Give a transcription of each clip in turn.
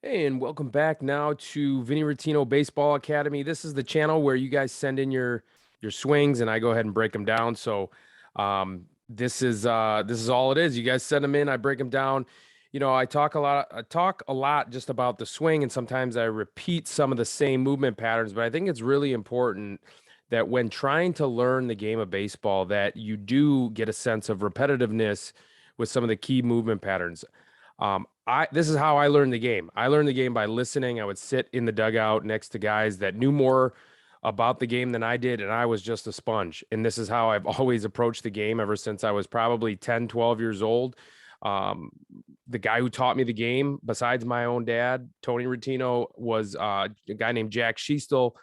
Hey, and welcome back now to Vinny Rottino Baseball Academy. This is the channel where you guys send in your swings, and I go ahead and break them down. So, this is all it is. You guys send them in, I break them down. I talk a lot. I talk a lot just about the swing, and sometimes I repeat some of the same movement patterns. But I think it's really important that when trying to learn the game of baseball, that you do get a sense of repetitiveness with some of the key movement patterns. This is how I learned the game. I learned the game by listening. I would sit in the dugout next to guys that knew more about the game than I did, and I was just a sponge. And this is how I've always approached the game ever since I was probably 10, 12 years old. Um, the guy who taught me the game, besides my own dad, Tony Rottino, was a guy named Jack Schiestel.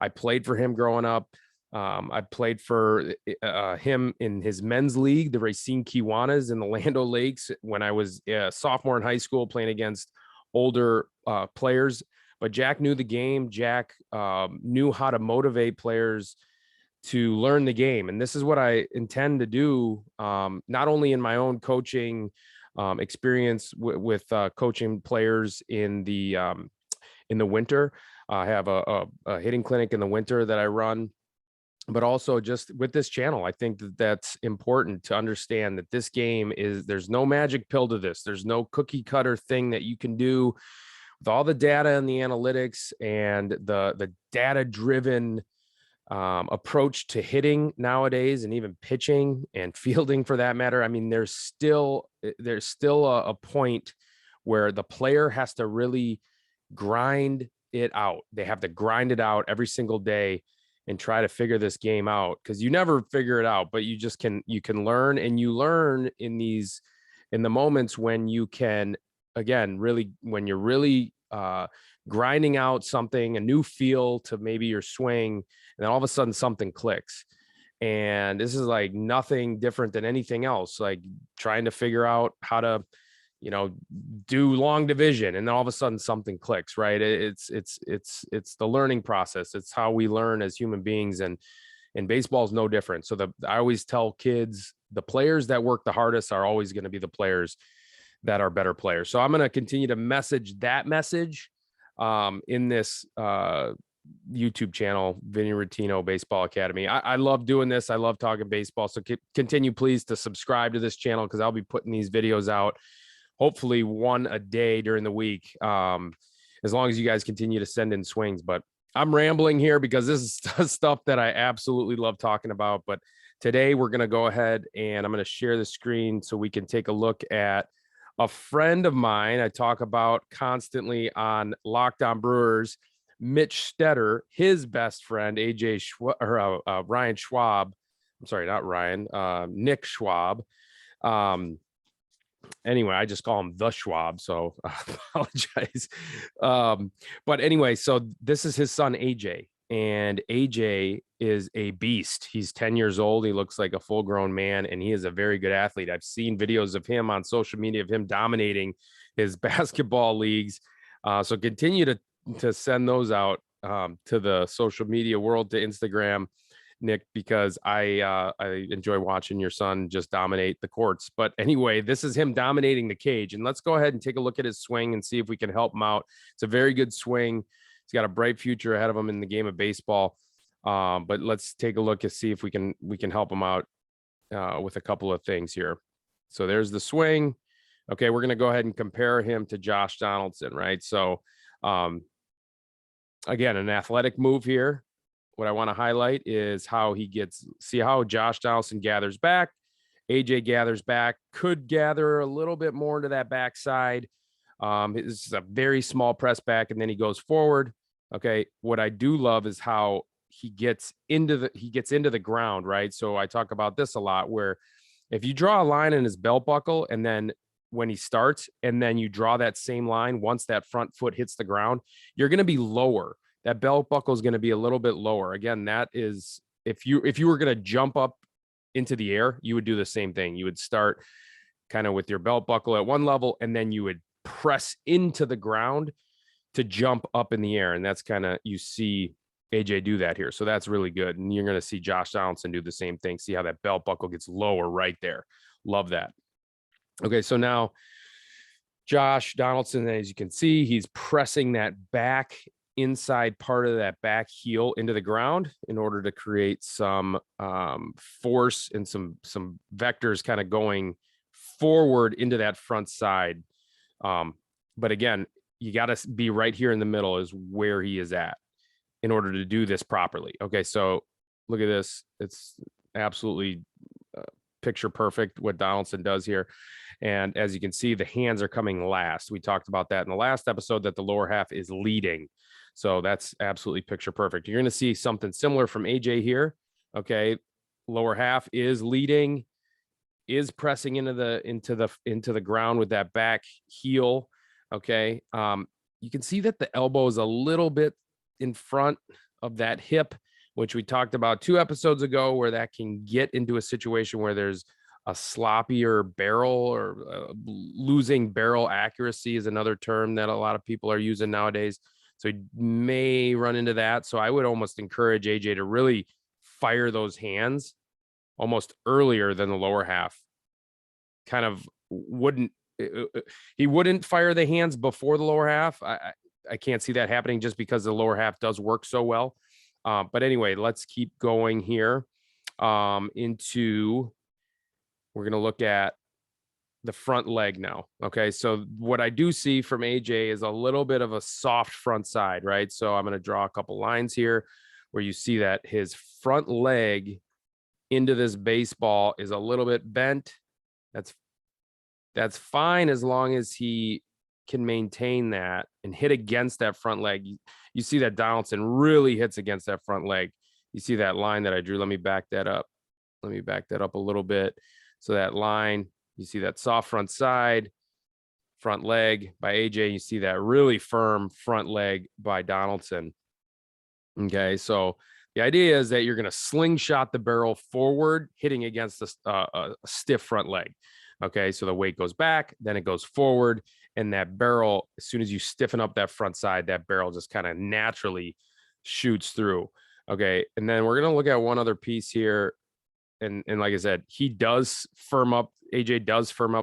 I played for him growing up. I played for him in his men's league, the Racine Kiwanis in the Lando Lakes, when I was a sophomore in high school playing against older players. But Jack knew the game. Jack knew how to motivate players to learn the game. And this is what I intend to do, not only in my own coaching experience with coaching players in the winter. I have a hitting clinic in the winter that I run, but also just with this channel. I think that that's important to understand that this game there's no magic pill to this. There's no cookie cutter thing that you can do with all the data and the analytics and the data driven approach to hitting nowadays, and even pitching and fielding for that matter. I mean, there's still a point where the player has to really grind it out. They have to grind it out every single day and try to figure this game out, because you never figure it out, but you can learn. And you learn in the moments when you can, again, really, when you're really grinding out something, a new feel to maybe your swing, and then all of a sudden something clicks. And this is like nothing different than anything else, like trying to figure out how to do long division, and then all of a sudden something clicks, right? It's the learning process. It's how we learn as human beings, and baseball is no different. So I always tell kids, the players that work the hardest are always going to be the players that are better players. So I'm going to continue to message that message in this YouTube channel, Vinny Rottino Baseball Academy. I love doing this. I love talking baseball. So continue, please, to subscribe to this channel, because I'll be putting these videos out, hopefully one a day during the week, as long as you guys continue to send in swings. But I'm rambling here because this is stuff that I absolutely love talking about. But today we're going to go ahead and I'm going to share the screen so we can take a look at a friend of mine I talk about constantly on Locked On Brewers, Mitch Stetter, his best friend, AJ Schwab, or Ryan Schwab. I'm sorry, not Ryan, Nick Schwab. Anyway, I just call him the Schwab, so I apologize. But anyway, so this is his son, AJ, and AJ is a beast. He's 10 years old. He looks like a full grown man, and he is a very good athlete. I've seen videos of him on social media, of him dominating his basketball leagues. So continue to send those out to the social media world, to Instagram, Nick, because I enjoy watching your son just dominate the courts. But anyway, this is him dominating the cage. And let's go ahead and take a look at his swing and see if we can help him out. It's a very good swing. He's got a bright future ahead of him in the game of baseball. But let's take a look and see if we can help him out with a couple of things here. So there's the swing. Okay, we're going to go ahead and compare him to Josh Donaldson, right? So again, an athletic move here. What I want to highlight is how see how Josh Donaldson gathers back. AJ gathers back, could gather a little bit more into that backside. It's a very small press back, and then he goes forward. Okay. What I do love is how he gets into the ground, right? So I talk about this a lot, where if you draw a line in his belt buckle, and then when he starts, and then you draw that same line, once that front foot hits the ground, you're going to be lower. That belt buckle is going to be a little bit lower. Again, that is, if you were going to jump up into the air, you would do the same thing. You would start kind of with your belt buckle at one level, and then you would press into the ground to jump up in the air. And that's kind of, you see AJ do that here. So that's really good. And you're going to see Josh Donaldson do the same thing. See how that belt buckle gets lower right there. Love that. Okay. So now Josh Donaldson, as you can see, he's pressing that back inside part of that back heel into the ground in order to create some force and some vectors kind of going forward into that front side. But again, you got to be right here in the middle is where he is at in order to do this properly. Okay, so look at this. It's absolutely picture perfect what Donaldson does here. And as you can see, the hands are coming last. We talked about that in the last episode, that the lower half is leading. So that's absolutely picture perfect. You're going to see something similar from AJ here. Okay, lower half is leading, is pressing into the ground with that back heel. Okay, you can see that the elbow is a little bit in front of that hip, which we talked about 2 episodes ago, where that can get into a situation where there's a sloppier barrel, or losing barrel accuracy is another term that a lot of people are using nowadays. So you may run into that. So I would almost encourage AJ to really fire those hands almost earlier than the lower half. Kind of he wouldn't fire the hands before the lower half. I can't see that happening just because the lower half does work so well. But anyway, let's keep going here. We're going to look at the front leg now. Okay. So what I do see from AJ is a little bit of a soft front side, right? So I'm going to draw a couple lines here where you see that his front leg into this baseball is a little bit bent. That's fine as long as he can maintain that and hit against that front leg. You see that Donaldson really hits against that front leg. You see that line that I drew. Let me back that up. Let me back that up a little bit. So that line, you see that soft front side, front leg by AJ. You see that really firm front leg by Donaldson. Okay, so the idea is that you're going to slingshot the barrel forward, hitting against a stiff front leg. Okay, so the weight goes back, then it goes forward, and that barrel, as soon as you stiffen up that front side, that barrel just kind of naturally shoots through. Okay, and then we're going to look at one other piece here. And like I said, AJ does firm up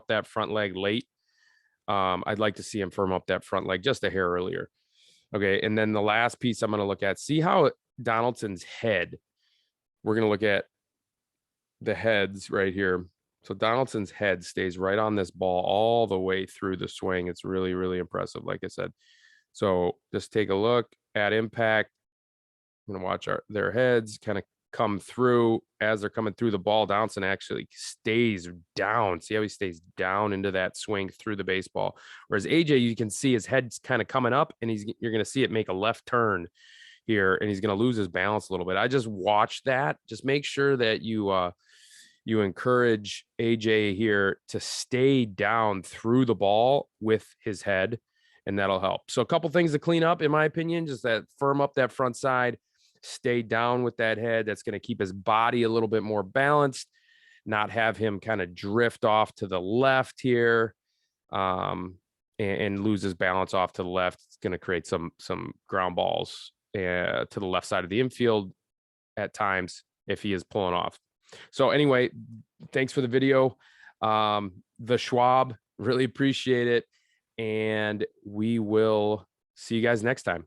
that front leg late. I'd like to see him firm up that front leg just a hair earlier. Okay, and then the last piece I'm going to look at, see how Donaldson's head, we're going to look at the heads right here. So Donaldson's head stays right on this ball all the way through the swing. It's really, really impressive, like I said. So just take a look at impact. I'm going to watch their heads kind of come through. As they're coming through the ball, Donaldson actually stays down. See how he stays down into that swing through the baseball. Whereas AJ, you can see his head's kind of coming up, and you're going to see it make a left turn here, and he's going to lose his balance a little bit. I just watch that. Just make sure that you encourage AJ here to stay down through the ball with his head, and that'll help. So a couple things to clean up, in my opinion, just that firm up that front side, stay down with that head. That's going to keep his body a little bit more balanced, not have him kind of drift off to the left here, and lose his balance off to the left. It's going to create some ground balls to the left side of the infield at times if he is pulling off. So anyway, thanks for the video. The Schwab, really appreciate it. And we will see you guys next time.